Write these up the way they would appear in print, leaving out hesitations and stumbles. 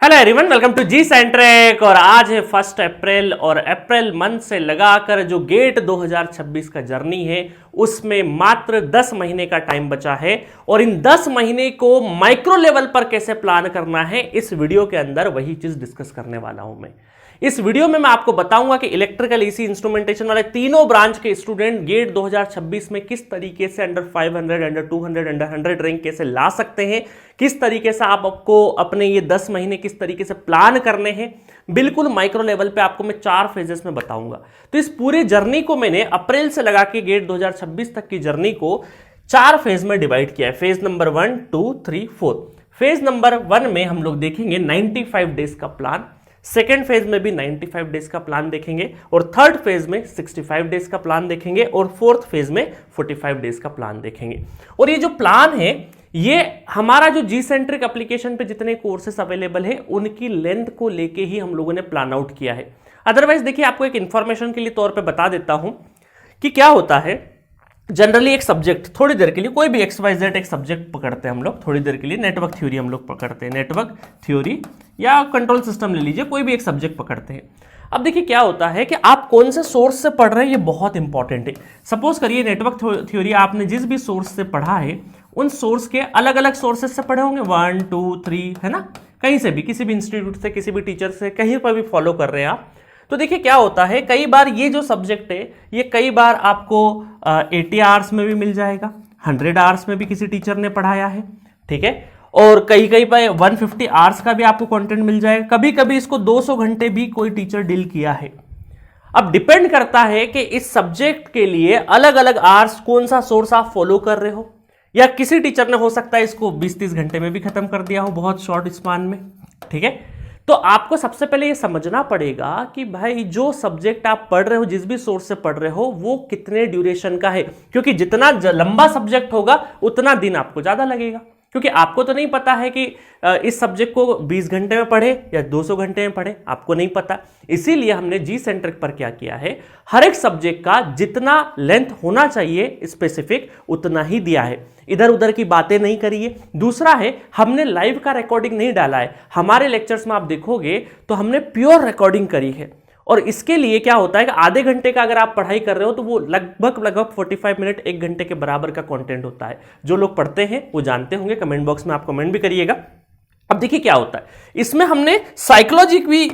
Hello everyone, welcome to G centric. और आज है 1 अप्रैल और अप्रैल मंथ से लगाकर जो गेट 2026 का जर्नी है उसमें मात्र 10 महीने का टाइम बचा है। और इन 10 महीने को माइक्रो लेवल पर कैसे प्लान करना है इस वीडियो के अंदर वही चीज डिस्कस करने वाला हूं मैं। इस वीडियो में मैं आपको बताऊंगा कि इलेक्ट्रिकल ईसी इंस्ट्रूमेंटेशन वाले तीनों ब्रांच के स्टूडेंट गेट 2026 में किस तरीके से अंडर 500, अंडर 200, अंडर 100 रैंक कैसे ला सकते हैं, किस तरीके से आपको अपने ये 10 महीने किस तरीके से प्लान करने हैं, बिल्कुल माइक्रो लेवल पे आपको मैं 4 फेजेस में बताऊंगा। तो इस पूरे जर्नी को मैंने अप्रैल से लगा के गेट 2026 तक की जर्नी को 4 फेज में डिवाइड किया है। Phase number 1, 2, 3, 4। फेज नंबर 1 में हम लोग देखेंगे 95 डेज का प्लान, सेकेंड फेज में भी 95 डेज का प्लान देखेंगे, और थर्ड फेज में 65 डेज का प्लान देखेंगे, और फोर्थ फेज में 45 डेज का प्लान देखेंगे। और ये जो प्लान है ये हमारा जो जी सेंट्रिक एप्लीकेशन पे जितने कोर्सेस अवेलेबल है उनकी लेंथ को लेके ही हम लोगों ने प्लान आउट किया है। अदरवाइज देखिए, आपको एक इंफॉर्मेशन के लिए तौर पे बता देता हूं कि क्या होता है। जनरली एक सब्जेक्ट थोड़ी देर के लिए, कोई भी XYZ एक सब्जेक्ट पकड़ते हैं हम लोग थोड़ी देर के लिए, नेटवर्क थ्योरी हम लोग पकड़ते हैं, नेटवर्क थ्योरी या कंट्रोल सिस्टम ले लीजिए, कोई भी एक सब्जेक्ट पकड़ते हैं। अब देखिए क्या होता है कि आप कौन से सोर्स से पढ़ रहे हैं ये बहुत इंपॉर्टेंट है। सपोज करिए नेटवर्क थ्योरी आपने जिस भी सोर्स से पढ़ा है उन सोर्स के अलग अलग सोर्सेस से पढ़े होंगे, 1, 2, 3, है ना, कहीं से भी, किसी भी इंस्टीट्यूट से, किसी भी टीचर से, कहीं पर भी फॉलो कर रहे हैं आप। तो देखिए क्या होता है, कई बार ये जो सब्जेक्ट है ये कई बार आपको 80 आवर्स में भी मिल जाएगा, 100 आवर्स में भी किसी टीचर ने पढ़ाया है, ठीक है, और कई बार 150 आवर्स का भी आपको कंटेंट मिल जाएगा, कभी कभी इसको 200 घंटे भी कोई टीचर डील किया है। अब डिपेंड करता है कि इस सब्जेक्ट के लिए अलग अलग आवर्स कौन सा सोर्स आप फॉलो कर रहे हो, या किसी टीचर ने हो सकता है इसको 20-30 घंटे में भी खत्म कर दिया हो बहुत शॉर्ट स्पान में, ठीक है। तो आपको सबसे पहले ये समझना पड़ेगा कि भाई जो सब्जेक्ट आप पढ़ रहे हो, जिस भी सोर्स से पढ़ रहे हो, वो कितने ड्यूरेशन का है, क्योंकि जितना लंबा सब्जेक्ट होगा उतना दिन आपको ज्यादा लगेगा, क्योंकि आपको तो नहीं पता है कि इस सब्जेक्ट को 20 घंटे में पढ़े या 200 घंटे में पढ़े, आपको नहीं पता। इसीलिए हमने जी सेंट्रिक पर क्या किया है, हर एक सब्जेक्ट का जितना लेंथ होना चाहिए स्पेसिफिक उतना ही दिया है, इधर उधर की बातें नहीं करिए। दूसरा है, हमने लाइव का रिकॉर्डिंग नहीं डाला है। हमारे लेक्चर्स में आप देखोगे तो हमने प्योर रिकॉर्डिंग करी है, और इसके लिए क्या होता है कि आधे घंटे का अगर आप पढ़ाई कर रहे हो तो वो लगभग 45 मिनट 1 घंटे के बराबर का कंटेंट होता है। जो लोग पढ़ते हैं वो जानते होंगे, कमेंट बॉक्स में आप कमेंट भी करिएगा। अब देखिए क्या होता है, इसमें हमने साइकोलॉजी भी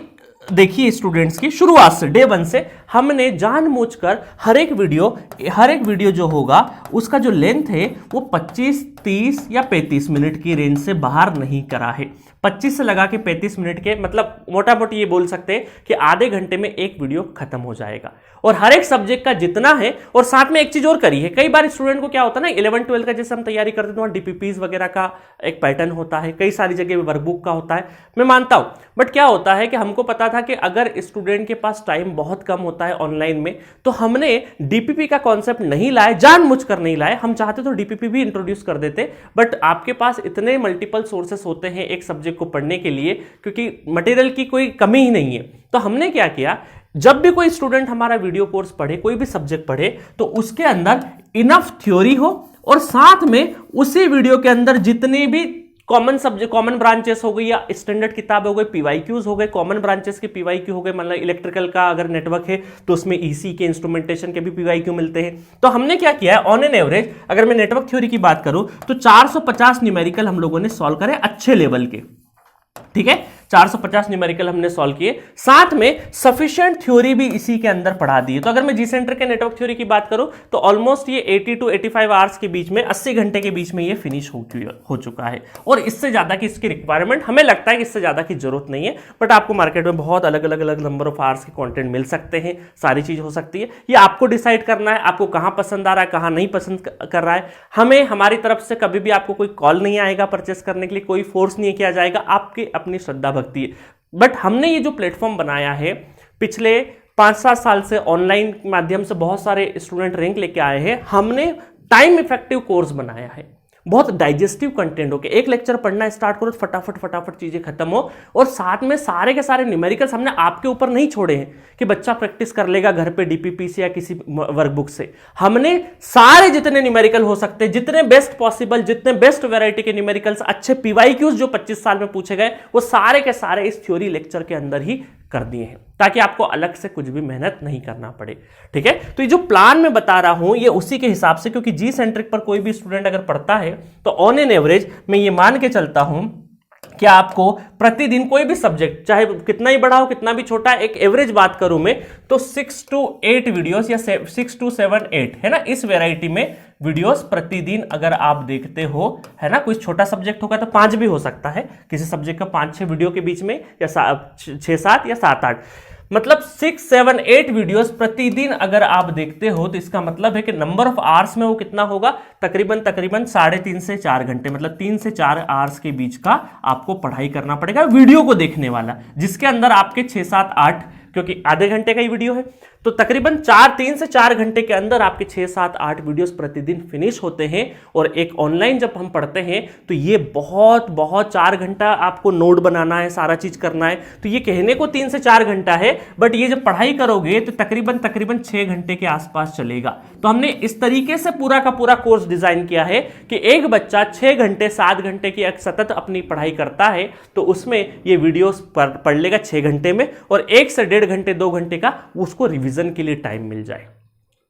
देखिए स्टूडेंट्स की, शुरुआत से डे 1 से हमने जानबूझकर हर एक वीडियो जो होगा उसका जो लेंथ है वो 25, 30 या 35 मिनट की रेंज से बाहर नहीं करा है। 25 से लगा के 35 मिनट के, मतलब मोटा मोटी ये बोल सकते हैं कि आधे घंटे में एक वीडियो खत्म हो जाएगा, और हर एक सब्जेक्ट का जितना है। और साथ में एक चीज और करी है, कई बार स्टूडेंट को क्या होता है ना, 11-12 का जैसे हम तैयारी करते हैं तो DPPs वगैरह का एक पैटर्न होता है, कई सारी जगह वर्कबुक का होता है, मैं मानता हूं। बट क्या होता है कि हमको पता था कि अगर स्टूडेंट के पास टाइम बहुत कम होता है ऑनलाइन में, तो हमने DPP का कॉन्सेप्ट नहीं लाए, जानबूझकर नहीं लाए। हम चाहते तो DPP भी इंट्रोड्यूस कर देते, बट आपके पास इतने मल्टीपल सोर्सेस होते हैं एक सब्जेक्ट को पढ़ने के लिए, क्योंकि मटेरियल की कोई कमी ही नहीं है। तो हमने क्या किया, जब भी कोई स्टूडेंट हमारा वीडियो कोर्स पढ़े, कोई भी सब्जेक्ट पढ़े, तो उसके अंदर इनफ थ्योरी हो, और साथ में उसी वीडियो के अंदर जितनी भी कॉमन सब्जेक्ट, कॉमन ब्रांचेस हो गई या स्टैंडर्ड किताब हो गई, PYQs हो गए, कॉमन ब्रांचेस के PYQ हो गए, मतलब इलेक्ट्रिकल का अगर नेटवर्क है तो उसमें EC के इंस्ट्रूमेंटेशन के भी PYQ मिलते हैं। तो हमने क्या किया है, ऑन एन एवरेज अगर मैं नेटवर्क थ्योरी की बात करूं तो 450 न्यूमेरिकल हम लोगों ने सॉल्व करे अच्छे लेवल के, ठीक है, 450 न्यूमेरिकल हमने सॉल्व किए, साथ में सफिशिएंट थ्योरी भी इसी के अंदर पढ़ा दी है। तो अगर मैं जी सेंटर के नेटवर्क थ्योरी की बात करूं तो ऑलमोस्ट ये 80 to 85 आवर्स के बीच में, 80 घंटे के बीच में ये फिनिश हो चुका है, और इससे ज्यादा की इसकी रिक्वायरमेंट हमें लगता है कि इससे ज्यादा की जरूरत नहीं है। बट आपको मार्केट में बहुत अलग अलग नंबर ऑफ आवर्स के कंटेंट मिल सकते हैं, सारी चीज हो सकती है, ये आपको डिसाइड करना है, आपको कहां पसंद आ रहा है, कहां नहीं पसंद कर रहा है। हमें हमारी तरफ से कभी भी आपको कोई कॉल नहीं आएगा परचेस करने के लिए, कोई फोर्स नहीं किया जाएगा, आपकी अपनी श्रद्धा भक्ति है। बट हमने ये जो प्लेटफॉर्म बनाया है, पिछले 5-7 साल से ऑनलाइन माध्यम से बहुत सारे स्टूडेंट रैंक लेके आए हैं, हमने टाइम इफेक्टिव कोर्स बनाया है। बहुत डाइजेस्टिव कंटेंट हो, कि एक लेक्चर पढ़ना स्टार्ट करो तो फटाफट फटाफट चीजें खत्म हो, और साथ में सारे के सारे न्यूमेरिकल्स हमने आपके ऊपर नहीं छोड़े हैं कि बच्चा प्रैक्टिस कर लेगा घर पे डीपीपी से या किसी वर्कबुक से। हमने सारे जितने न्यूमेरिकल हो सकते हैं, जितने बेस्ट पॉसिबल, जितने बेस्ट वैरायटी के न्यूमेरिकल्स, अच्छे पीवाईक्यूज जो 25 साल में पूछे गए, वो सारे के सारे इस थ्योरी लेक्चर के अंदर ही कर दिए हैं, ताकि आपको अलग से कुछ भी मेहनत नहीं करना पड़े। ठीक है, तो ये जो प्लान मैं बता रहा हूं ये उसी के हिसाब से, क्योंकि जी सेंट्रिक पर कोई भी स्टूडेंट अगर पढ़ता है तो ऑन एन एवरेज मैं ये मान के चलता हूं कि आपको प्रतिदिन कोई भी सब्जेक्ट, चाहे कितना ही बड़ा हो कितना भी छोटा, एक एवरेज बात करूं मैं तो 6 to 8 वीडियोस या 6 to 7 8 है ना, इस वैरायटी में वीडियोस प्रतिदिन अगर आप देखते हो, है ना, कोई छोटा सब्जेक्ट होगा तो 5 भी हो सकता है, किसी सब्जेक्ट का 5-6 वीडियो के बीच में, या 6-7 या 7-8, मतलब 6-7-8 वीडियोस प्रतिदिन अगर आप देखते हो तो इसका मतलब है कि नंबर ऑफ आवर्स में वो कितना होगा, तकरीबन 3.5 से 4 घंटे, मतलब 3 से 4 आवर्स के बीच का आपको पढ़ाई करना पड़ेगा वीडियो को देखने वाला, जिसके अंदर आपके 6-7-8, क्योंकि आधे घंटे का ही वीडियो है, तो तकरीबन 3 से 4 घंटे के अंदर आपके 6-7-8 वीडियोस प्रतिदिन फिनिश होते हैं। और एक ऑनलाइन जब हम पढ़ते हैं तो ये बहुत 4 घंटा आपको नोट बनाना है, सारा चीज करना है, तो ये कहने को 3 से 4 घंटा है, बट ये जब पढ़ाई करोगे तो तकरीबन 6 घंटे के आसपास चलेगा। तो हमने इस तरीके से पूरा का पूरा कोर्स डिजाइन किया है कि एक बच्चा 6 घंटे 7 घंटे की सतत अपनी पढ़ाई करता है तो उसमें ये वीडियोस पढ़ लेगा 6 घंटे में, और 1 से 1.5 घंटे 2 घंटे का उसको रिवीजन के लिए टाइम मिल जाए।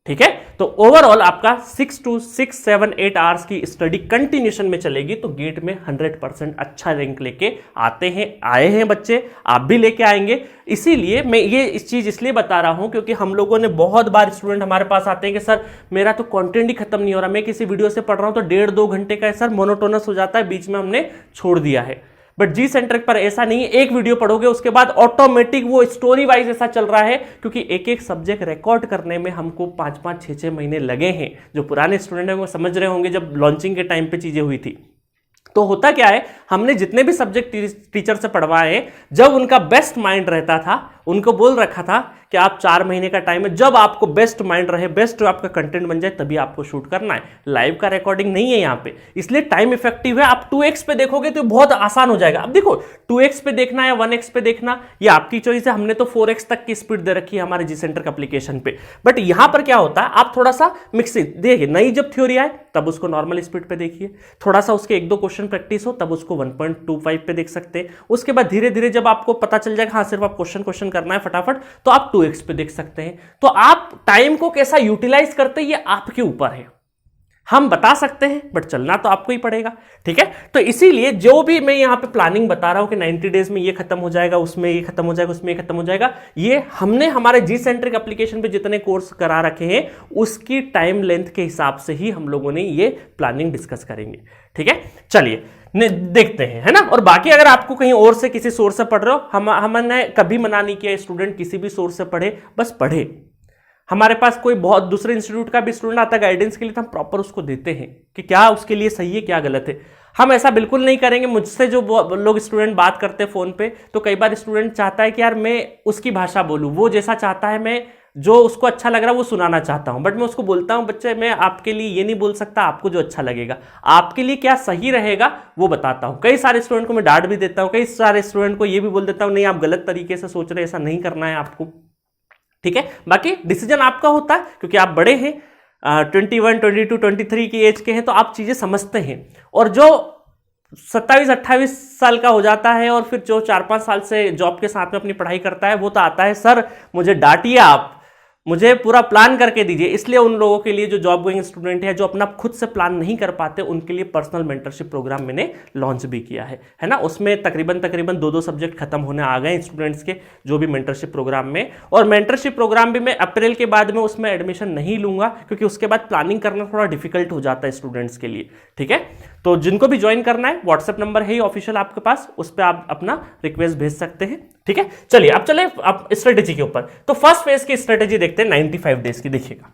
ठीक है, तो ओवरऑल आपका 6-7-8 आवर्स की स्टडी कंटिन्यूशन में चलेगी, तो गेट में 100% अच्छा रैंक लेके आए हैं बच्चे, आप भी लेके आएंगे। इसीलिए मैं ये इस चीज इसलिए बता रहा हूं क्योंकि हम लोगों ने बहुत बार स्टूडेंट हमारे पास आते हैं कि सर मेरा तो कंटेंट ही खत्म नहीं हो रहा, मैं किसी वीडियो से पढ़ रहा हूं तो 1.5-2 घंटे का सर मोनोटोनस हो जाता है, बीच में हमने छोड़ दिया है। बट जी सेंट्रिक पर ऐसा नहीं है, एक वीडियो पढ़ोगे उसके बाद ऑटोमेटिक वो स्टोरी वाइज ऐसा चल रहा है, क्योंकि एक एक सब्जेक्ट रिकॉर्ड करने में हमको 5-5 6-6 महीने लगे हैं। जो पुराने स्टूडेंट हैं वो समझ रहे होंगे जब लॉन्चिंग के टाइम पे चीजें हुई थी, तो होता क्या है, हमने जितने भी सब्जेक्ट टीचर से पढ़वाए, जब उनका बेस्ट माइंड रहता था, उनको बोल रखा था कि आप 4 महीने का टाइम है, जब आपको बेस्ट माइंड रहे, बेस्ट आपका कंटेंट बन जाए, तभी आपको शूट करना है। लाइव का रिकॉर्डिंग नहीं है यहाँ पे, इसलिए टाइम इफेक्टिव है। आप 2x पे देखोगे तो बहुत आसान हो जाएगा। अब देखो 2x पे देखना या 1x पे देखना, ये आपकी चॉइस है। हमने तो 4x तक की स्पीड दे रखी है हमारे जी सेंट्रिक एप्लीकेशन पे, बट यहां पर क्या होता है, आप थोड़ा सा मिक्सिंग देखिए, नई जब थ्योरी आए तब उसको नॉर्मल स्पीड पे देखिए, थोड़ा सा उसके 1-2 क्वेश्चन प्रैक्टिस हो तब उसको 1.25 पे देख सकते हैं। उसके बाद धीरे धीरे जब आपको पता चल जाएगा हाँ सिर्फ आप क्वेश्चन करना है फटाफट, तो आप 2x पे देख सकते हैं। तो आप टाइम को कैसा यूटिलाइज करते हैं ये आपके ऊपर है, हम बता सकते हैं बट चलना तो आपको ही पड़ेगा। ठीक है, तो इसीलिए जो भी मैं यहां पे प्लानिंग बता रहा हूं कि 90 डेज में ये खत्म हो जाएगा, उसमें ये खत्म हो जाएगा, उसमें ये खत्म हो जाएगा, ये हमने हमारे जी सेंट्रिक एप्लीकेशन पे जितने कोर्स करा रखे हैं उसकी टाइम लेंथ के हिसाब से ही हम लोगों ने ये प्लानिंग डिस्कस करेंगे। ठीक है, चलिए देखते हैं, है ना। और बाकी अगर आपको कहीं और से किसी सोर्स से पढ़ रहे हो, हमने कभी मना नहीं किया स्टूडेंट किसी भी सोर्स से पढ़े, बस पढ़े। हमारे पास कोई बहुत दूसरे इंस्टीट्यूट का भी स्टूडेंट आता है गाइडेंस के लिए, तो हम प्रॉपर उसको देते हैं कि क्या उसके लिए सही है क्या गलत है। हम ऐसा बिल्कुल नहीं करेंगे। मुझसे जो लोग स्टूडेंट बात करते हैं फोन पे, तो कई बार स्टूडेंट चाहता है कि यार मैं उसकी भाषा बोलूं, वो जैसा चाहता है, मैं जो उसको अच्छा लग रहा है वो सुनाना चाहता हूं। बट मैं उसको बोलता हूं बच्चे मैं आपके लिए ये नहीं बोल सकता, आपको जो अच्छा लगेगा, आपके लिए क्या सही रहेगा वो बताता हूं। कई सारे स्टूडेंट को मैं डांट भी देता हूं, कई सारे स्टूडेंट को ये भी बोल देता हूं नहीं आप गलत तरीके से सोच रहे, ऐसा नहीं करना है आपको। ठीक है, बाकी डिसीजन आपका होता है क्योंकि आप बड़े हैं, 21, 22, 23 की एज के हैं, तो आप चीजें समझते हैं। और जो 27-28 साल का हो जाता है और फिर जो 4-5 साल से जॉब के साथ में अपनी पढ़ाई करता है, वो तो आता है सर मुझे डांटिए, आप मुझे पूरा प्लान करके दीजिए। इसलिए उन लोगों के लिए जो जॉब गोइंग स्टूडेंट है, जो अपना खुद से प्लान नहीं कर पाते, उनके लिए पर्सनल मेंटरशिप प्रोग्राम मैंने लॉन्च भी किया है ना। उसमें तकरीबन 2-2 सब्जेक्ट खत्म होने आ गए स्टूडेंट्स के, जो भी मेंटरशिप प्रोग्राम में। और मेंटरशिप प्रोग्राम भी मैं अप्रैल के बाद में उसमें एडमिशन नहीं लूंगा, क्योंकि उसके बाद प्लानिंग करना थोड़ा डिफिकल्ट हो जाता है स्टूडेंट्स के लिए। ठीक है, तो जिनको भी ज्वाइन करना है, व्हाट्सएप नंबर है ऑफिशियल आपके पास, उस पर आप अपना रिक्वेस्ट भेज सकते हैं। ठीक है, चलिए अब चले अब स्ट्रेटेजी के ऊपर। तो फर्स्ट फेज की स्ट्रेटेजी देखते हैं 95 डेज की। देखिएगा,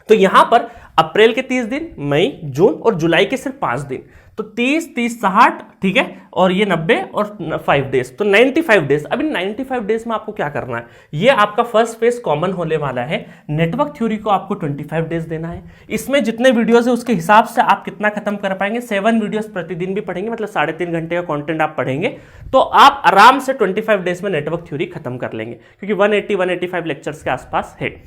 तो यहां पर अप्रैल के 30 दिन, मई, जून और जुलाई के सिर्फ 5 दिन। तो 30 30 60, ठीक है, और ये 90 और 5 डेज, तो 95 डेज। अभी 95 डेज में आपको क्या करना है, ये आपका फर्स्ट फेज कॉमन होने वाला है। नेटवर्क थ्योरी को आपको 25 डेज देना है। इसमें जितने वीडियोस है उसके हिसाब से आप कितना खत्म कर पाएंगे, 7 वीडियोस प्रतिदिन भी पढ़ेंगे, मतलब 3.5 घंटे का कंटेंट आप पढ़ेंगे, तो आप आराम से 25 डेज में नेटवर्क थ्योरी खत्म कर लेंगे, क्योंकि 180-185 लेक्चर्स के आसपास है।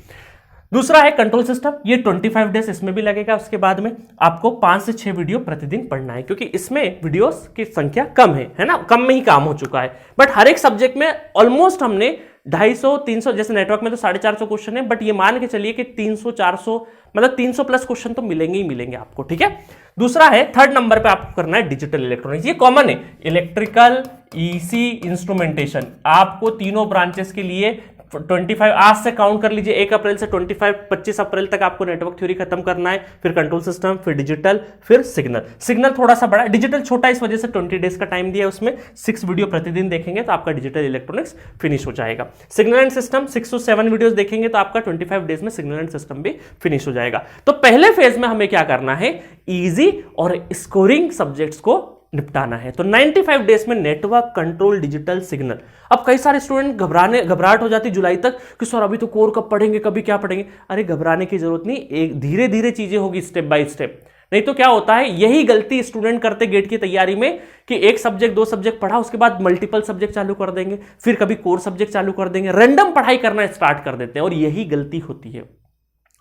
दूसरा है कंट्रोल सिस्टम, ये 25 डेज इसमें भी लगेगा। उसके बाद में आपको 5 से 6 वीडियो प्रतिदिन पढ़ना है, क्योंकि इसमें वीडियोस की संख्या कम है ना, कम में ही काम हो चुका है। बट हर एक सब्जेक्ट में ऑलमोस्ट हमने 250-300, जैसे नेटवर्क में तो 450 क्वेश्चन है, बट ये मान के चलिए कि 300-400, मतलब 300 प्लस क्वेश्चन तो मिलेंगे ही मिलेंगे आपको, ठीक है। दूसरा है, थर्ड नंबर पे आपको करना है डिजिटल इलेक्ट्रॉनिक्स, ये कॉमन है, इलेक्ट्रिकल, ईसी, इंस्ट्रूमेंटेशन। आपको तीनों ब्रांचेस के लिए 25 आज से काउंट कर लीजिए, 1 अप्रैल से 25 अप्रैल तक आपको नेटवर्क थ्योरी खत्म करना है, फिर कंट्रोल सिस्टम, फिर डिजिटल, फिर सिग्नल। सिग्नल थोड़ा सा बड़ा, डिजिटल छोटा, इस वजह से 20 डेज का टाइम दिया है, उसमें 6 वीडियो प्रतिदिन देखेंगे तो आपका डिजिटल इलेक्ट्रॉनिक्स फिनिश हो जाएगा। Signal and system 6 to 7 videos देखेंगे तो आपका 25 डेज में सिग्नल एंड सिस्टम भी फिनिश हो जाएगा। तो पहले फेज में हमें क्या करना है, इजी और स्कोरिंग सब्जेक्ट्स को निपटाना है। तो 95 डेज में नेटवर्क, कंट्रोल, डिजिटल, सिग्नल। अब कई सारे स्टूडेंट घबराहट हो जाती जुलाई तक कि सर अभी तो कोर कब पढ़ेंगे, कभी क्या पढ़ेंगे। अरे घबराने की जरूरत नहीं, एक धीरे धीरे चीजें होगी, स्टेप बाय स्टेप। नहीं तो क्या होता है, यही गलती स्टूडेंट करते गेट की तैयारी में कि एक सब्जेक्ट 2 सब्जेक्ट पढ़ा, उसके बाद मल्टीपल सब्जेक्ट चालू कर देंगे, फिर कभी कोर सब्जेक्ट चालू कर देंगे, रैंडम पढ़ाई करना स्टार्ट कर देते हैं, और यही गलती होती है।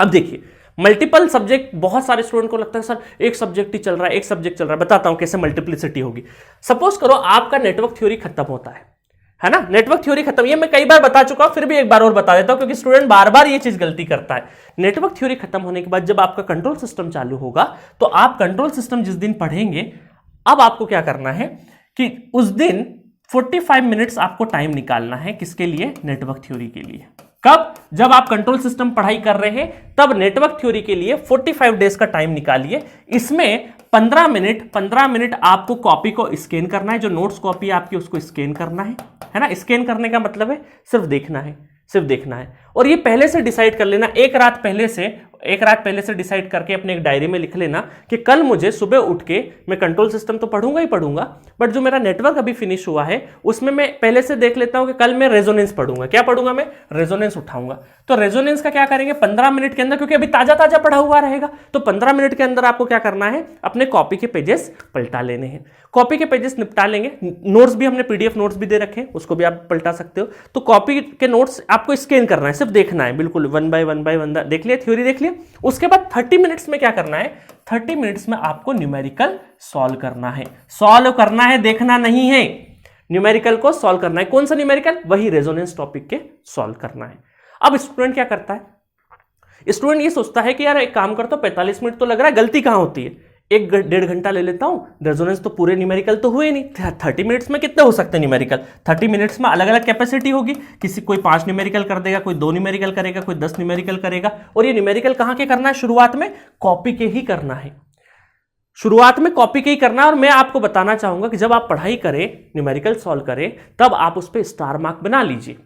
अब देखिए, मल्टीपल सब्जेक्ट, बहुत सारे स्टूडेंट को लगता है सर एक सब्जेक्ट ही चल रहा है, एक सब्जेक्ट चल रहा है। बताता हूं कैसे मल्टीप्लिसिटी होगी। सपोज करो आपका नेटवर्क थ्योरी खत्म होता है ना, नेटवर्क थ्योरी खत्म, ये मैं कई बार बता चुका हूं, फिर भी एक बार और बता देता हूं, क्योंकि स्टूडेंट बार बार ये चीज गलती करता है। नेटवर्क थ्योरी खत्म होने के बाद जब आपका कंट्रोल सिस्टम चालू होगा, तो आप कंट्रोल सिस्टम जिस दिन पढ़ेंगे, अब आपको क्या करना है कि उस दिन 45 मिनट्स आपको टाइम निकालना है, किसके लिए, नेटवर्क थ्योरी के लिए। कब, जब आप कंट्रोल सिस्टम पढ़ाई कर रहे हैं, तब नेटवर्क थ्योरी के लिए 45 डेज का टाइम निकालिए। इसमें 15 मिनट आपको कॉपी को स्कैन करना है, जो नोट्स कॉपी आपकी उसको स्कैन करना है ना। स्कैन करने का मतलब है सिर्फ देखना है, सिर्फ देखना है। और ये पहले से डिसाइड कर लेना, एक रात पहले से डिसाइड करके अपने एक डायरी में लिख लेना कि कल मुझे सुबह उठ के मैं कंट्रोल सिस्टम तो पढ़ूंगा ही पढ़ूंगा, बट जो मेरा नेटवर्क अभी फिनिश हुआ है उसमें मैं पहले से देख लेता हूं कि कल मैं रेजोनेंस पढ़ूंगा। क्या पढ़ूंगा मैं, रेजोनेंस उठाऊंगा। तो रेजोनेंस का क्या करेंगे, 15 मिनट के अंदर, क्योंकि अभी ताजा ताजा पढ़ा हुआ रहेगा, तो 15 मिनट के अंदर आपको क्या करना है, अपने कॉपी के पेजेस पलटा लेने हैं। कॉपी के पेजेस निपटा लेंगे, नोट्स भी हमने पीडीएफ नोट्स भी दे रखे हैं, उसको भी आप पलटा सकते हो। तो कॉपी के नोट्स आपको स्कैन करना है, सिर्फ देखना है, बिल्कुल 1 by 1 देख लिया, थ्योरी देख लिया। उसके बाद 30 मिनट्स में क्या करना है, 30 मिनट्स में आपको न्यूमेरिकल सॉल्व करना है। सॉल्व करना है, देखना नहीं है, न्यूमेरिकल को सॉल्व करना है। कौन सा न्यूमेरिकल, वही रेजोनेंस टॉपिक के सॉल्व करना है। अब स्टूडेंट क्या करता है, स्टूडेंट ये सोचता है कि यार एक काम करता हूं, 45 मिनट तो लग रहा है, गलती कहां होती है, 1-1.5 घंटा ले लेता हूं, रेजोनेंस तो पूरे न्यूमेरिकल तो हुए नहीं, 30 मिनट्स में कितने हो सकते हैं न्यूमेरिकल, 30 मिनट्स में अलग अलग कैपेसिटी होगी, कोई 5 न्यूमेरिकल कर देगा, कोई 2 न्यूमेरिकल करेगा, कोई 10 न्यूमेरिकल करेगा। और ये न्यूमेरिकल कहां के करना है, शुरुआत में कॉपी के ही करना है, शुरुआत में कॉपी के ही करना है। और मैं आपको बताना चाहूंगा कि जब आप पढ़ाई करें, न्यूमेरिकल सॉल्व करें, तब आप उस पर स्टार मार्क बना लीजिए,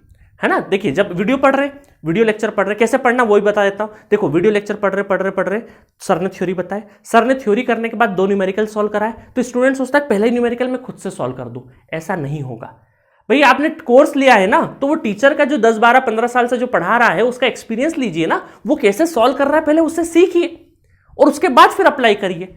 है ना। देखिए, जब वीडियो लेक्चर पढ़ रहे, कैसे पढ़ना वो भी बता देता हूं। देखो, वीडियो लेक्चर पढ़ रहे, सर ने थ्योरी बताए, सर ने थ्योरी करने के बाद 2 न्यूमेरिकल सॉल्व कराए, तो स्टूडेंट सोचता है पहले ही न्यूमेरिकल में खुद से सॉल्व कर दूं। ऐसा नहीं होगा भाई, आपने कोर्स लिया है ना, तो वो टीचर का जो 10, 12, 15 साल से जो पढ़ा रहा है, उसका एक्सपीरियंस लीजिए ना, वो कैसे सॉल्व कर रहा है पहले उससे सीखिए, और उसके बाद फिर अप्लाई करिए।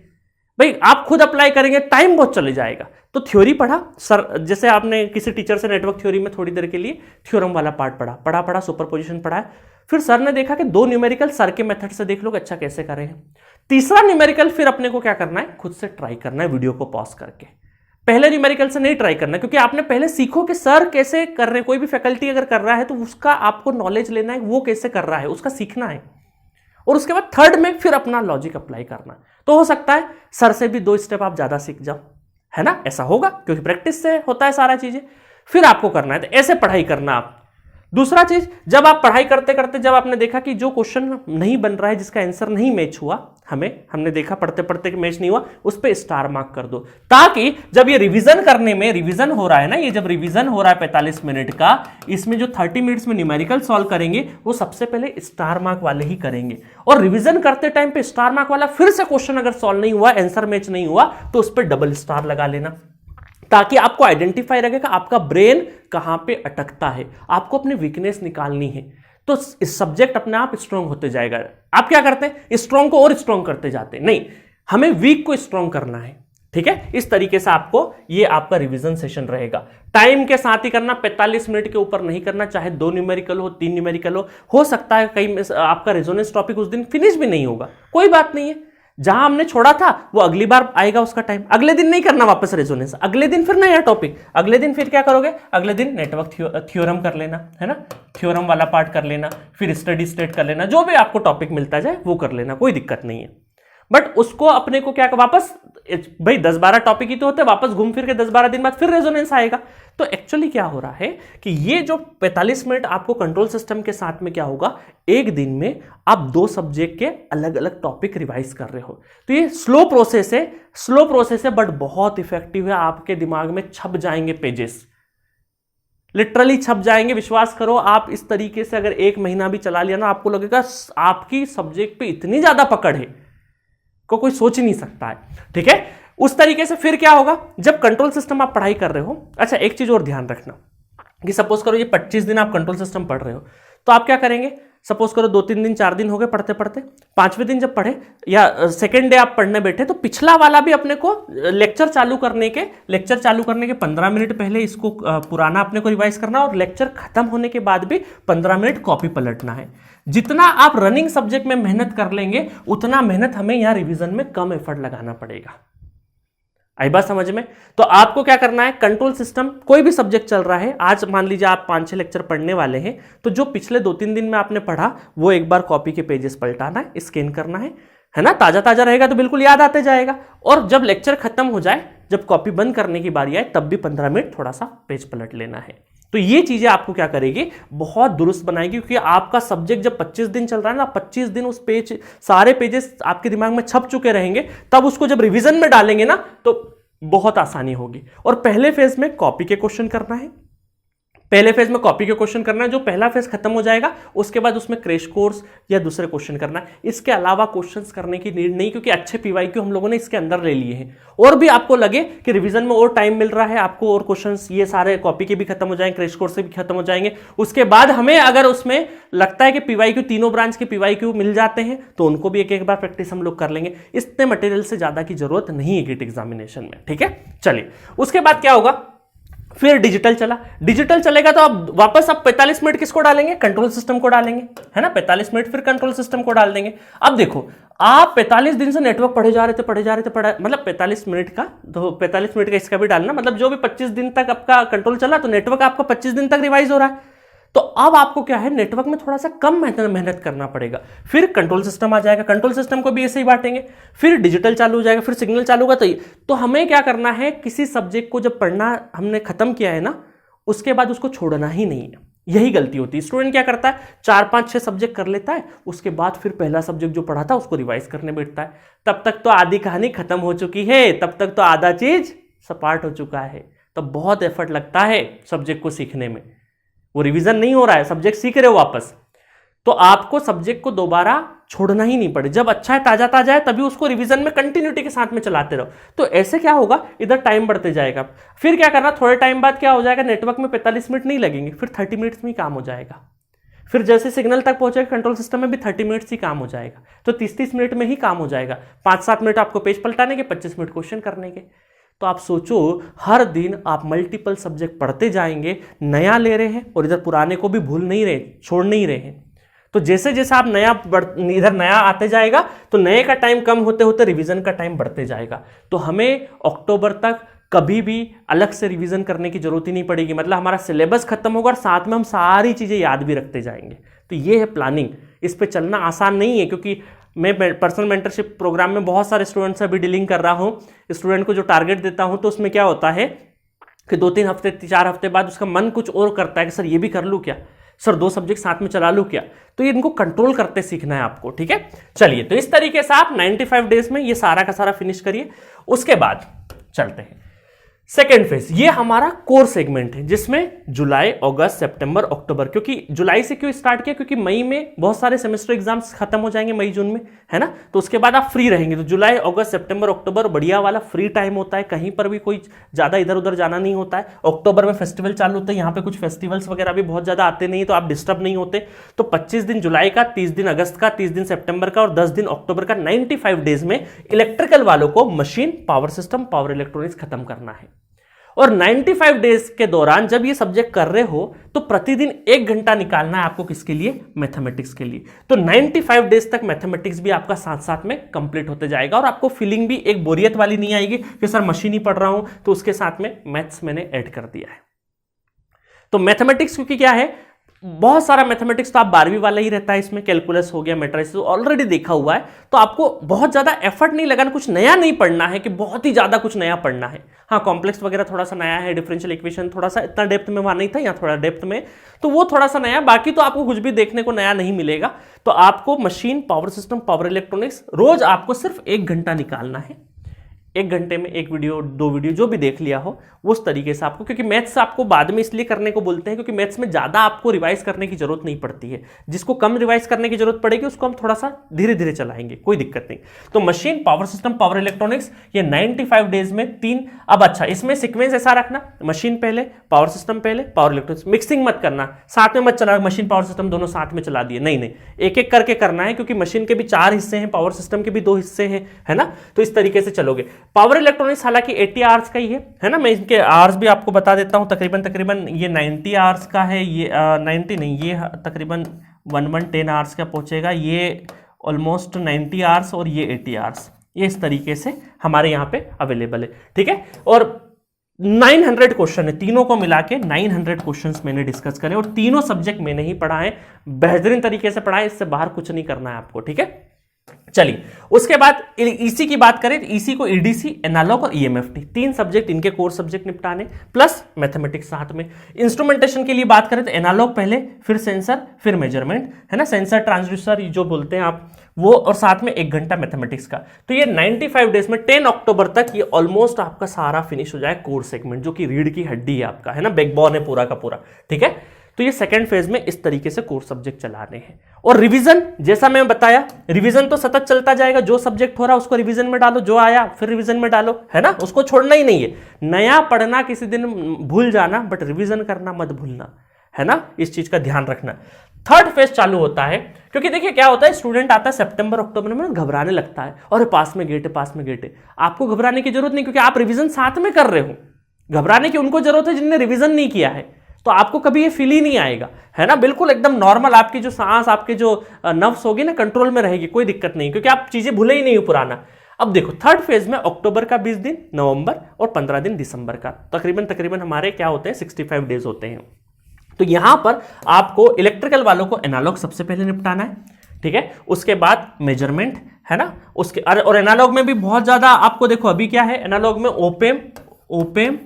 भाई आप खुद अप्लाई करेंगे, टाइम बहुत चले जाएगा। तो थ्योरी पढ़ा, सर जैसे आपने किसी टीचर से नेटवर्क थ्योरी में थोड़ी देर के लिए थ्योरम वाला पार्ट पढ़ा, सुपरपोजिशन पढ़ा है, फिर सर ने देखा कि 2 न्यूमेरिकल सर के मेथड से देख लो अच्छा कैसे कर रहे हैं। तीसरा न्यूमेरिकल फिर अपने को क्या करना है, खुद से ट्राई करना है, वीडियो को पॉज करके। पहले न्यूमेरिकल से नहीं ट्राई करना, क्योंकि आपने पहले सीखो कि सर कैसे कर रहे हैं। कोई भी फैकल्टी अगर कर रहा है तो उसका आपको नॉलेज लेना है, वो कैसे कर रहा है उसका सीखना है, और उसके बाद थर्ड में फिर अपना लॉजिक अप्लाई करना। तो हो सकता है सर से भी 2 स्टेप आप ज्यादा सीख जाओ, है ना, ऐसा होगा, क्योंकि प्रैक्टिस से होता है सारा चीजें। फिर आपको करना है, तो ऐसे पढ़ाई करना आप दूसरा चीज, जब आप पढ़ाई करते करते जब आपने देखा कि जो क्वेश्चन नहीं बन रहा है, जिसका आंसर नहीं मैच हुआ, हमने देखा पढ़ते पढ़ते कि मैच नहीं हुआ, उस पर स्टार मार्क कर दो, ताकि जब ये रिवीजन करने में, रिवीजन हो रहा है ना, ये जब रिवीजन हो रहा है 45 मिनट का, इसमें जो 30 मिनट्स में न्यूमेरिकल सॉल्व करेंगे वो सबसे पहले स्टार मार्क वाले ही करेंगे। और रिवीजन करते टाइम पे स्टार मार्क वाला फिर से क्वेश्चन अगर सॉल्व नहीं हुआ, आंसर मैच नहीं हुआ, तो उस पर डबल स्टार लगा लेना, ताकि आपको आइडेंटिफाई रहेगा आपका ब्रेन कहां पे अटकता है, आपको अपनी वीकनेस निकालनी है। तो इस सब्जेक्ट अपने आप स्ट्रांग होते जाएगा। आप क्या करते हैं, स्ट्रांग को और स्ट्रांग करते जाते हैं, नहीं, हमें वीक को स्ट्रांग करना है। ठीक है, इस तरीके से आपको, ये आपका रिवीजन सेशन रहेगा। टाइम के साथ ही करना, 45 मिनट के ऊपर नहीं करना, चाहे 2 न्यूमेरिकल हो, 3 न्यूमेरिकल हो सकता है कहीं आपका रेजोनेंस टॉपिक उस दिन फिनिश भी नहीं होगा, कोई बात नहीं है, जहां हमने छोड़ा था वो अगली बार आएगा उसका टाइम, अगले दिन नहीं करना वापस रेजोनेंस, अगले दिन फिर नया टॉपिक, अगले दिन फिर क्या करोगे, अगले दिन नेटवर्क थ्योरम कर लेना, है ना, थ्योरम वाला पार्ट कर लेना, फिर स्टडी स्टेट कर लेना, जो भी आपको टॉपिक मिलता जाए वो कर लेना, कोई दिक्कत नहीं है। बट उसको अपने को क्या वापस, भाई 10-12 टॉपिक ही तो होते हैं, वापस घूम फिर के 10-12 दिन बाद फिर रेजोनेंस आएगा। तो एक्चुअली क्या हो रहा है कि ये जो 45 मिनट आपको कंट्रोल सिस्टम के साथ में क्या होगा, एक दिन में आप 2 सब्जेक्ट के अलग अलग टॉपिक रिवाइज कर रहे हो। तो ये स्लो प्रोसेस है, बट बहुत इफेक्टिव है, आपके दिमाग में छप जाएंगे पेजेस, लिटरली छप जाएंगे। विश्वास करो, आप इस तरीके से अगर 1 महीना भी चला लिया ना, आपको लगेगा आपकी सब्जेक्ट पे इतनी ज्यादा पकड़ है को कोई सोच नहीं सकता है। ठीक है, उस तरीके से फिर क्या होगा, जब कंट्रोल सिस्टम आप पढ़ाई कर रहे हो। अच्छा, एक चीज और ध्यान रखना कि सपोज करो ये 25 दिन आप कंट्रोल सिस्टम पढ़ रहे हो, तो आप क्या करेंगे, सपोज करो 2-3 दिन 4 दिन हो गए पढ़ते पढ़ते, 5वें दिन जब पढ़े या सेकेंड डे आप पढ़ने बैठे, तो पिछला वाला भी अपने को लेक्चर चालू करने के 15 मिनट पहले इसको पुराना अपने को रिवाइज करना, और लेक्चर खत्म होने के बाद भी 15 मिनट कॉपी पलटना है। जितना आप रनिंग सब्जेक्ट में मेहनत कर लेंगे, उतना मेहनत हमें यहां रिवीजन में कम एफर्ट लगाना पड़ेगा। आई बात समझ में? तो आपको क्या करना है, कंट्रोल सिस्टम कोई भी सब्जेक्ट चल रहा है, आज मान लीजिए आप 5-6 लेक्चर पढ़ने वाले हैं, तो जो पिछले 2-3 दिन में आपने पढ़ा वो एक बार कॉपी के पेजेस पलटाना है, स्कैन करना है ना, ताजा ताजा रहेगा तो बिल्कुल याद आते जाएगा। और जब लेक्चर खत्म हो जाए, जब कॉपी बंद करने की बारी आए, तब भी 15 मिनट थोड़ा सा पेज पलट लेना है। तो ये चीजें आपको क्या करेगी, बहुत दुरुस्त बनाएगी, क्योंकि आपका सब्जेक्ट जब 25 दिन चल रहा है ना, 25 दिन उस पेज, सारे पेजेस आपके दिमाग में छप चुके रहेंगे, तब उसको जब रिवीजन में डालेंगे ना, तो बहुत आसानी होगी। और पहले फेज में कॉपी के क्वेश्चन करना है, जो पहला फेज खत्म हो जाएगा, उसके बाद उसमें क्रैश कोर्स या दूसरे क्वेश्चन करना है। इसके अलावा क्वेश्चंस करने की नीड नहीं, क्योंकि अच्छे पीवाईक्यू हम लोगों ने इसके अंदर ले लिए हैं। और भी आपको लगे कि रिवीजन में और टाइम मिल रहा है आपको, और क्वेश्चंस ये सारे कॉपी के भी खत्म हो जाएंगे, क्रैश कोर्स से भी खत्म हो जाएंगे, उसके बाद हमें अगर उसमें लगता है कि पीवाईक्यू, तीनों ब्रांच के पीवाईक्यू मिल जाते हैं, तो उनको भी एक बार प्रैक्टिस हम लोग कर लेंगे। इतने मटेरियल से ज्यादा की जरूरत नहीं है गेट एग्जामिनेशन में। ठीक है, चलिए उसके बाद क्या होगा, फिर डिजिटल चलेगा, तो अब वापस आप 45 मिनट किसको डालेंगे, कंट्रोल सिस्टम को डालेंगे, है ना, 45 मिनट फिर कंट्रोल सिस्टम को डाल देंगे। अब देखो, आप 45 दिन से नेटवर्क पढ़े जा रहे थे, मतलब 45 मिनट का, तो 45 मिनट का इसका भी डालना, मतलब जो भी 25 दिन तक आपका कंट्रोल चला, तो नेटवर्क आपका 25 दिन तक रिवाइज हो रहा है। तो अब आपको क्या है, नेटवर्क में थोड़ा सा कम मेहनत करना पड़ेगा। फिर कंट्रोल सिस्टम आ जाएगा, कंट्रोल सिस्टम को भी ऐसे ही बांटेंगे, फिर डिजिटल चालू हो जाएगा, फिर सिग्नल चालू होगा। तो हमें क्या करना है, किसी सब्जेक्ट को जब पढ़ना हमने खत्म किया है ना, उसके बाद उसको छोड़ना ही नहीं है। यही गलती होती है। स्टूडेंट क्या करता है, 4-5-6 सब्जेक्ट कर लेता है, उसके बाद फिर पहला सब्जेक्ट जो पढ़ा था उसको रिवाइज करने बैठता है। तब तक तो आधी कहानी खत्म हो चुकी है, तब तक तो आधा चीज सपाट हो चुका है। तो बहुत एफर्ट लगता है सब्जेक्ट को सीखने में, वो रिवीजन नहीं हो रहा है, सब्जेक्ट सीख रहे हो वापस, तो आपको सब्जेक्ट को दोबारा छोड़ना ही नहीं पड़े। जब अच्छा है, ताजा है, तभी उसको रिवीजन में कंटिन्यूटी के साथ में चलाते रहो। तो ऐसे क्या होगा, इधर टाइम बढ़ते जाएगा। फिर क्या करना, थोड़े टाइम बाद क्या हो जाएगा, नेटवर्क में 45 मिनट नहीं लगेंगे, फिर 30 मिनट्स में ही काम हो जाएगा। फिर जैसे सिग्नल तक पहुंचेगा कंट्रोल सिस्टम में भी 30 मिनट्स ही काम हो जाएगा। तो 30-30 मिनट में ही काम हो जाएगा। 5-7 मिनट आपको पेज पलटाने के, 25 मिनट क्वेश्चन करने के। तो आप सोचो, हर दिन आप मल्टीपल सब्जेक्ट पढ़ते जाएंगे, नया ले रहे हैं और इधर पुराने को भी भूल नहीं रहे, छोड़ नहीं रहे हैं। तो जैसे जैसे आप इधर नया आते जाएगा, तो नए का टाइम कम होते होते रिवीजन का टाइम बढ़ते जाएगा। तो हमें अक्टूबर तक कभी भी अलग से रिवीजन करने की जरूरत ही नहीं पड़ेगी। मतलब हमारा सिलेबस खत्म होगा और साथ में हम सारी चीजें याद भी रखते जाएंगे। तो ये है प्लानिंग। इस पे चलना आसान नहीं है, क्योंकि मैं पर्सनल मेंटरशिप प्रोग्राम में बहुत सारे स्टूडेंट्स से अभी डीलिंग कर रहा हूँ। स्टूडेंट को जो टारगेट देता हूँ, तो उसमें क्या होता है कि 2-3 हफ्ते 4 हफ्ते बाद उसका मन कुछ और करता है कि सर ये भी कर लूँ क्या, सर 2 सब्जेक्ट साथ में चला लूं क्या? तो ये इनको कंट्रोल करते सीखना है आपको, ठीक है। चलिए, तो इस तरीके से आप 95 डेज में ये सारा का सारा फिनिश करिए। उसके बाद चलते हैं सेकेंड फेज। ये हमारा कोर सेगमेंट है जिसमें जुलाई, अगस्त, सितंबर, अक्टूबर, क्योंकि जुलाई से क्यों स्टार्ट किया, क्योंकि मई में बहुत सारे सेमेस्टर एग्जाम्स खत्म हो जाएंगे मई जून में, है ना। तो उसके बाद आप फ्री रहेंगे। तो जुलाई, अगस्त, सितंबर, अक्टूबर बढ़िया वाला फ्री टाइम होता है, कहीं पर भी कोई ज्यादा इधर उधर जाना नहीं होता है। अक्टूबर में फेस्टिवल चालू होते हैं, यहाँ पे कुछ फेस्टिवल्स वगैरह भी बहुत ज्यादा आते नहीं, तो आप डिस्टर्ब नहीं होते। तो 25 दिन जुलाई का, 30 दिन अगस्त का, 30 दिन सितंबर का और 10 दिन अक्टूबर का 95 डेज में इलेक्ट्रिकल वालों को machine, power system, power electronics खत्म करना है। और 95 डेज के दौरान जब ये सब्जेक्ट कर रहे हो तो प्रतिदिन 1 घंटा निकालना है आपको, किसके लिए? मैथमेटिक्स के लिए। तो 95 डेज तक मैथमेटिक्स भी आपका साथ साथ में कंप्लीट होते जाएगा और आपको फीलिंग भी एक बोरियत वाली नहीं आएगी कि सर मशीन ही पढ़ रहा हूं, तो उसके साथ में मैथ्स मैंने ऐड कर दिया है। तो मैथमेटिक्स क्योंकि क्या है, बहुत सारा मैथमेटिक्स तो आप 12वीं वाला ही रहता है, इसमें कैलकुलस हो गया, मैट्रिसेस ऑलरेडी देखा हुआ है, तो आपको बहुत ज्यादा एफर्ट नहीं लगाना, कुछ नया नहीं पढ़ना है कि बहुत ही ज्यादा कुछ नया पढ़ना है। हाँ, कॉम्प्लेक्स वगैरह थोड़ा सा नया है, डिफरेंशियल इक्वेशन थोड़ा सा इतना डेप्थ में वहां नहीं था, यहाँ थोड़ा डेप्थ में, तो वो थोड़ा सा नया, बाकी तो आपको कुछ भी देखने को नया नहीं मिलेगा। तो आपको machine, power system, power electronics रोज आपको सिर्फ 1 घंटा निकालना है। 1 घंटे में 1 वीडियो, 2 वीडियो जो भी देख लिया हो उस तरीके से आपको, क्योंकि मैथ्स आपको बाद में इसलिए करने को बोलते हैं क्योंकि मैथ्स में ज्यादा आपको रिवाइज करने की जरूरत नहीं पड़ती है। जिसको कम रिवाइज करने की जरूरत पड़ेगी उसको हम थोड़ा सा धीरे धीरे चलाएंगे, कोई दिक्कत नहीं। तो machine, power system, power electronics ये 95 डेज में 3। अब अच्छा, इसमें सीक्वेंस ऐसा रखना, मशीन पहले, पावर सिस्टम पहले, पावर इलेक्ट्रॉनिक्स, मिक्सिंग मत करना, साथ में मत चला मशीन पावर सिस्टम दोनों साथ में चला दिए, नहीं नहीं, एक एक करके करना है, क्योंकि मशीन के भी 4 हिस्से हैं, पावर सिस्टम के भी 2 हिस्से हैं, है ना। तो इस तरीके से चलोगे। पावर इलेक्ट्रॉनिक्स हालांकि 80 आवर्स का ही है ना, मैं इनके आवर्स भी आपको बता देता हूं। तकरीबन ये 90 आवर्स का है, ये 90 नहीं, ये तकरीबन 1110 आवर्स का पहुंचेगा, ये ऑलमोस्ट 90 आवर्स और ये 80 आवर्स, ये इस तरीके से हमारे यहाँ पे अवेलेबल है, ठीक है। और 900 क्वेश्चन है, तीनों को मिला के 900 क्वेश्चंस मैंने डिस्कस करे और तीनों सब्जेक्ट मैंने ही पढ़ा है, बेहतरीन तरीके से पढ़ा है, इससे बाहर कुछ नहीं करना है आपको, ठीक है। चलिए, उसके बाद ईसी की बात करें तो ईसी को ईडीसी, एनालॉग और ईएमएफटी 3 सब्जेक्ट, इनके कोर सब्जेक्ट निपटाने प्लस मैथमेटिक्स साथ में। इंस्ट्रूमेंटेशन के लिए बात करें तो एनालॉग पहले, फिर सेंसर, फिर मेजरमेंट, है ना, सेंसर ट्रांसड्यूसर जो बोलते हैं आप वो, और साथ में 1 घंटा मैथमेटिक्स का। तो ये 95 डेज में 10 अक्टूबर तक ये ऑलमोस्ट आपका सारा फिनिश हो जाए कोर सेगमेंट, जो कि रीढ़ की हड्डी है आपका, है ना, बैकबोन है पूरा का पूरा, ठीक है। तो ये सेकंड फेज में इस तरीके से कोर सब्जेक्ट चलाने हैं। और रिवीजन, जैसा मैं बताया, रिवीजन तो सतत चलता जाएगा, जो सब्जेक्ट हो रहा है उसको रिवीजन में डालो, जो आया फिर रिवीजन में डालो, है ना, उसको छोड़ना ही नहीं है। नया पढ़ना किसी दिन भूल जाना, बट रिवीजन करना मत भूलना, है ना, इस चीज का ध्यान रखना। थर्ड फेज चालू होता है, क्योंकि देखिए क्या होता है, स्टूडेंट आता है सितंबर अक्टूबर में घबराने लगता है, और पास में गेट है, पास में गेट है। आपको घबराने की जरूरत नहीं, क्योंकि आप रिवीजन साथ में कर रहे हो। घबराने की उनको जरूरत है जिनने रिवीजन नहीं किया है, तो आपको कभी ये फील ही नहीं आएगा, है ना, बिल्कुल एकदम नॉर्मल, आपकी जो सांस, आपके जो नर्व्स होगी ना, कंट्रोल में रहेगी, कोई दिक्कत नहीं, क्योंकि आप चीजें भूले ही नहीं हो पुराना। अब देखो, थर्ड फेज में अक्टूबर का 20 दिन, नवंबर और 15 दिन दिसंबर का, तकरीबन हमारे क्या होते हैं, 65 डेज होते हैं। तो यहां पर आपको इलेक्ट्रिकल वालों को एनालॉग सबसे पहले निपटाना है, ठीक है। उसके बाद मेजरमेंट, है ना, उसके और एनालॉग में भी बहुत ज्यादा आपको देखो, अभी क्या है एनालॉग में, ओपेम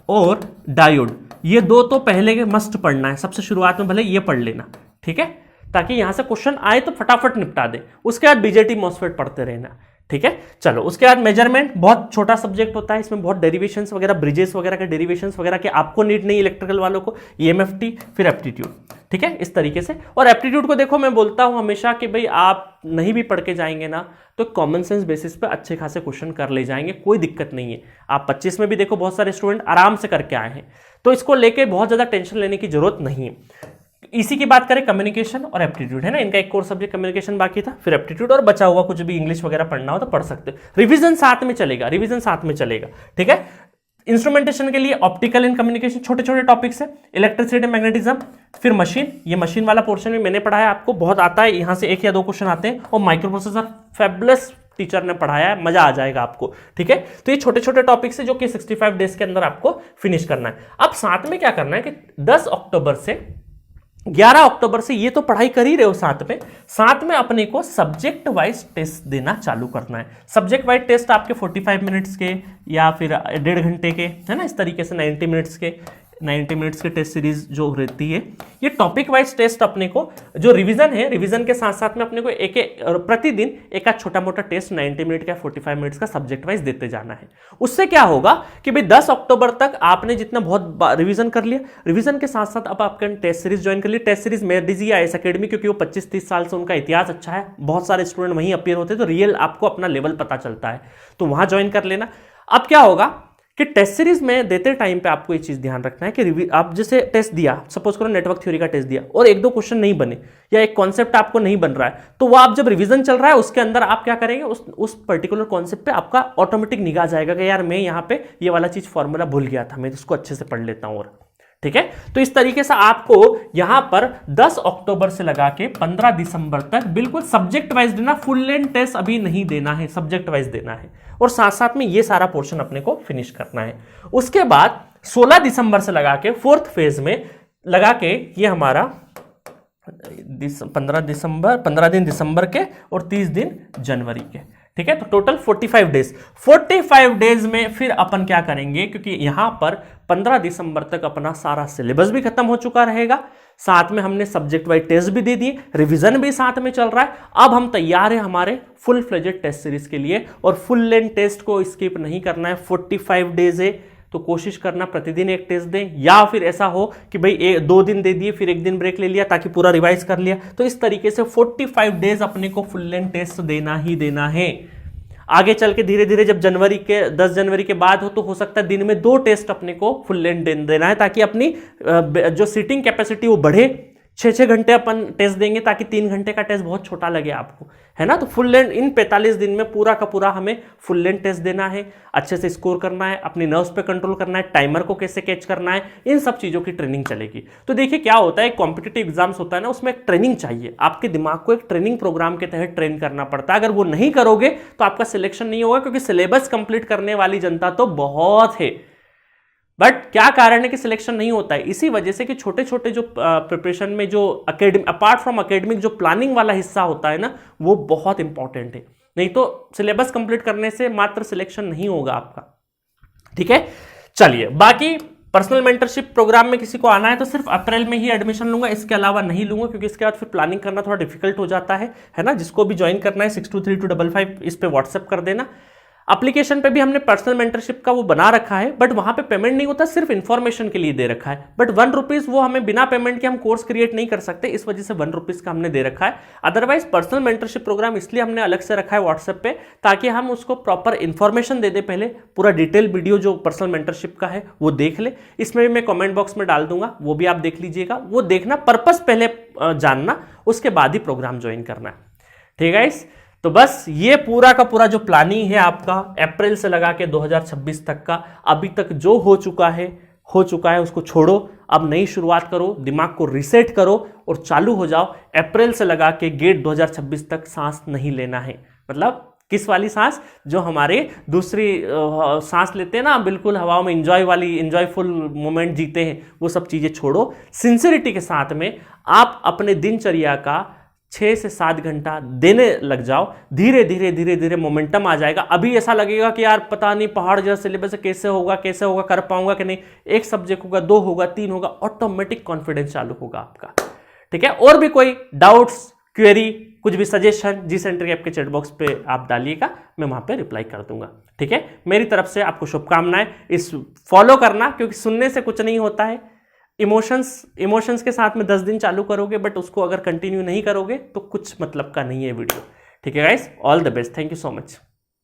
और डायोड, ये 2 तो पहले के मस्ट पढ़ना है, सबसे शुरुआत में भले ये पढ़ लेना, ठीक है, ताकि यहां से क्वेश्चन आए तो फटाफट निपटा दे। उसके बाद बीजेटी मॉसफेट पढ़ते रहना, ठीक है। चलो, उसके बाद मेजरमेंट, बहुत छोटा सब्जेक्ट होता है, इसमें बहुत डेरिवेशंस वगैरह, ब्रिजेस वगैरह के डेरिवेशंस वगैरह के आपको नीड नहीं, इलेक्ट्रिकल वालों को। ईएमएफटी, फिर एप्टीट्यूड, ठीक है, इस तरीके से। और एप्टीट्यूड को देखो, मैं बोलता हूं हमेशा कि भाई आप नहीं भी पढ़ के जाएंगे ना, तो कॉमन सेंस बेसिस पे अच्छे खासे क्वेश्चन कर ले जाएंगे, कोई दिक्कत नहीं है। आप 25 में भी देखो बहुत सारे स्टूडेंट आराम से करके आए हैं, तो इसको लेके बहुत ज्यादा टेंशन लेने की जरूरत नहीं है। इसी की बात करें, कम्युनिकेशन और एप्टीट्यूड, है ना, इनका एक कोर सब्जेक्ट कम्युनिकेशन बाकी था, फिर एप्टीट्यूड, और बचा हुआ कुछ भी इंग्लिश वगैरह पढ़ना हो तो पढ़ सकते हो। रिवीजन साथ में चलेगा, ठीक है। इंस्ट्रूमेंटेशन के लिए ऑप्टिकल एंड कम्युनिकेशन, छोटे छोटे टॉपिक्स है, इलेक्ट्रिसिटी, मैग्नेटिज्म, फिर मशीन, ये मशीन वाला पोर्शन भी मैंने पढ़ाया, आपको बहुत आता है, यहां से 1 या 2 क्वेश्चन आते हैं। और माइक्रो प्रोसेसर फैबुलस टीचर ने पढ़ाया है, मजा आ जाएगा आपको, ठीक है। तो ये छोटे छोटे टॉपिक्स है जो कि 65 डेज के अंदर आपको फिनिश करना है। अब साथ में क्या करना है कि 10 अक्टूबर से 11 अक्टूबर से ये तो पढ़ाई कर ही रहे हो, साथ में अपने को सब्जेक्ट वाइज टेस्ट देना चालू करना है। सब्जेक्ट वाइज टेस्ट आपके 45 मिनट्स के या फिर 1.5 घंटे के, है ना, इस तरीके से 90 मिनट्स के, 90 मिनट्स के टेस्ट सीरीज जो रहती है, ये टॉपिक वाइज टेस्ट अपने को जो रिवीजन है, रिवीजन के साथ साथ में अपने को एक प्रतिदिन एक आध छोटा मोटा टेस्ट 90 मिनट का 45 मिनट्स का सब्जेक्ट वाइज देते जाना है। उससे क्या होगा कि भाई 10 अक्टूबर तक आपने जितना बहुत रिवीजन कर लिया, रिवीजन के साथ साथ अब आपने टेस्ट सीरीज ज्वाइन कर ली। टेस्ट सीरीज में दीजिए आईएएस एकेडमी, क्योंकि वो 25-30 साल से उनका इतिहास अच्छा है, बहुत सारे स्टूडेंट वहीं अपीयर होते हैं, तो रियल आपको अपना लेवल पता चलता है, तो वहां ज्वाइन कर लेना। अब क्या होगा कि टेस्ट सीरीज में देते टाइम पे आपको ये चीज ध्यान रखना है कि आप जैसे टेस्ट दिया, सपोज करो नेटवर्क थ्योरी का टेस्ट दिया और एक दो क्वेश्चन नहीं बने या एक कॉन्सेप्ट आपको नहीं बन रहा है, तो वो आप जब रिवीजन चल रहा है उसके अंदर आप क्या करेंगे, उस पर्टिकुलर कॉन्सेप्ट पे आपका ऑटोमेटिक निगाह जाएगा कि यार मैं यहाँ पे ये वाला चीज फॉर्मूला भूल गया था, मैं इसको अच्छे से पढ़ लेता हूँ। और ठीक है, तो इस तरीके से आपको यहां पर 10 अक्टूबर से लगा के 15 दिसंबर तक बिल्कुल सब्जेक्ट वाइज देना, फुल लेंथ टेस्ट अभी नहीं देना है, सब्जेक्ट वाइज देना है, और साथ साथ में ये सारा पोर्शन अपने को फिनिश करना है। उसके बाद 16 दिसंबर से लगा के 4th फेज में लगा के ये हमारा 15 दिन दिसंबर के और 30 दिन जनवरी के, ठीक है, तो टोटल 45 डेज। 45 डेज में फिर अपन क्या करेंगे, क्योंकि यहां पर 15 दिसंबर तक अपना सारा सिलेबस भी खत्म हो चुका रहेगा, साथ में हमने सब्जेक्ट वाइज टेस्ट भी दे दिए, रिवीजन भी साथ में चल रहा है। अब हम तैयार है हमारे फुल फ्लेजेड टेस्ट सीरीज के लिए, और फुल लेंथ टेस्ट को स्किप नहीं करना है। 45 डेज है तो कोशिश करना प्रतिदिन एक टेस्ट दें, या फिर ऐसा हो कि भाई 2 दिन दे दिए फिर 1 दिन ब्रेक ले लिया ताकि पूरा रिवाइज कर लिया। तो इस तरीके से 45 डेज अपने को फुल लेंथ टेस्ट देना ही देना है। आगे चल के धीरे धीरे जब 10 जनवरी के बाद हो सकता है दिन में 2 टेस्ट अपने को फुल लेंथ देना है, ताकि अपनी जो सीटिंग कैपेसिटी वो बढ़े। 6-6 घंटे अपन टेस्ट देंगे ताकि 3 घंटे का टेस्ट बहुत छोटा लगे आपको, है ना। तो फुल लेंथ इन 45 दिन में पूरा का पूरा हमें फुल लेंथ टेस्ट देना है, अच्छे से स्कोर करना है, अपनी नर्व्स पे कंट्रोल करना है, टाइमर को कैसे कैच करना है, इन सब चीजों की ट्रेनिंग चलेगी। तो देखिए क्या होता है, कॉम्पिटिटिव एग्जाम्स होता है ना, उसमें एक ट्रेनिंग चाहिए, आपके दिमाग को एक ट्रेनिंग प्रोग्राम के तहत ट्रेन करना पड़ता है। अगर वो नहीं करोगे तो आपका सिलेक्शन नहीं होगा, क्योंकि सिलेबस कंप्लीट करने वाली जनता तो बहुत है, बट क्या कारण है कि सिलेक्शन नहीं होता है, इसी वजह से कि छोटे छोटे जो प्रिपरेशन में जो अपार्ट फ्रॉम एकेडमिक जो प्लानिंग वाला हिस्सा होता है ना, वो बहुत इंपॉर्टेंट है। नहीं तो सिलेबस कंप्लीट करने से मात्र सिलेक्शन नहीं होगा आपका, ठीक है। चलिए, बाकी पर्सनल मेंटरशिप प्रोग्राम में किसी को आना है तो सिर्फ अप्रैल में ही एडमिशन लूंगा, इसके अलावा नहीं लूंगा, क्योंकि इसके बाद फिर प्लानिंग करना थोड़ा डिफिकल्ट हो जाता है ना। जिसको भी ज्वाइन करना है 623255 इस पे व्हाट्सएप कर देना। एप्लीकेशन पे भी हमने पर्सनल मेंटरशिप का वो बना रखा है, बट वहां पे पेमेंट नहीं होता, सिर्फ इन्फॉर्मेशन के लिए दे रखा है। बट 1 रुपीज वो हमें बिना पेमेंट के हम कोर्स क्रिएट नहीं कर सकते, इस वजह से 1 रुपीज का हमने दे रखा है। अदरवाइज पर्सनल मेंटरशिप प्रोग्राम इसलिए हमने अलग से रखा है व्हाट्सएप पे, ताकि हम उसको प्रॉपर इन्फॉर्मेशन दे दे, पहले पूरा डिटेल वीडियो जो पर्सनल मेंटरशिप का है वो देख ले। इसमें भी मैं कॉमेंट बॉक्स में डाल दूंगा, वो भी आप देख लीजिएगा। वो देखना, पर्पस पहले जानना, उसके बाद ही प्रोग्राम ज्वाइन करना है, ठीक है। तो बस ये पूरा का पूरा जो प्लानिंग है आपका अप्रैल से लगा के 2026 तक का, अभी तक जो हो चुका है उसको छोड़ो, अब नई शुरुआत करो, दिमाग को रीसेट करो और चालू हो जाओ। अप्रैल से लगा के गेट 2026 तक सांस नहीं लेना है। मतलब किस वाली सांस, जो हमारे दूसरी सांस लेते हैं ना, बिल्कुल हवाओं में इंजॉयफुल मोमेंट जीते हैं, वो सब चीजें छोड़ो। सिंसियरिटी के साथ में आप अपने दिनचर्या का 6 से 7 घंटा देने लग जाओ। धीरे धीरे मोमेंटम आ जाएगा। अभी ऐसा लगेगा कि यार पता नहीं पहाड़ जैसा सिलेबस कैसे होगा, कर पाऊंगा कि नहीं, 1 सब्जेक्ट होगा, 2 होगा, 3 होगा, ऑटोमेटिक कॉन्फिडेंस चालू होगा आपका, ठीक है। और भी कोई डाउट्स, क्वेरी, कुछ भी सजेशन जी सेंटर ऐप के चैट बॉक्स पे आप डालिएगा, मैं वहां पे रिप्लाई कर दूंगा, ठीक है। मेरी तरफ से आपको शुभकामनाएं। इस फॉलो करना, क्योंकि सुनने से कुछ नहीं होता है। इमोशंस के साथ में 10 दिन चालू करोगे, बट उसको अगर कंटिन्यू नहीं करोगे तो कुछ मतलब का नहीं है वीडियो, ठीक है guys. All the best, thank you so much.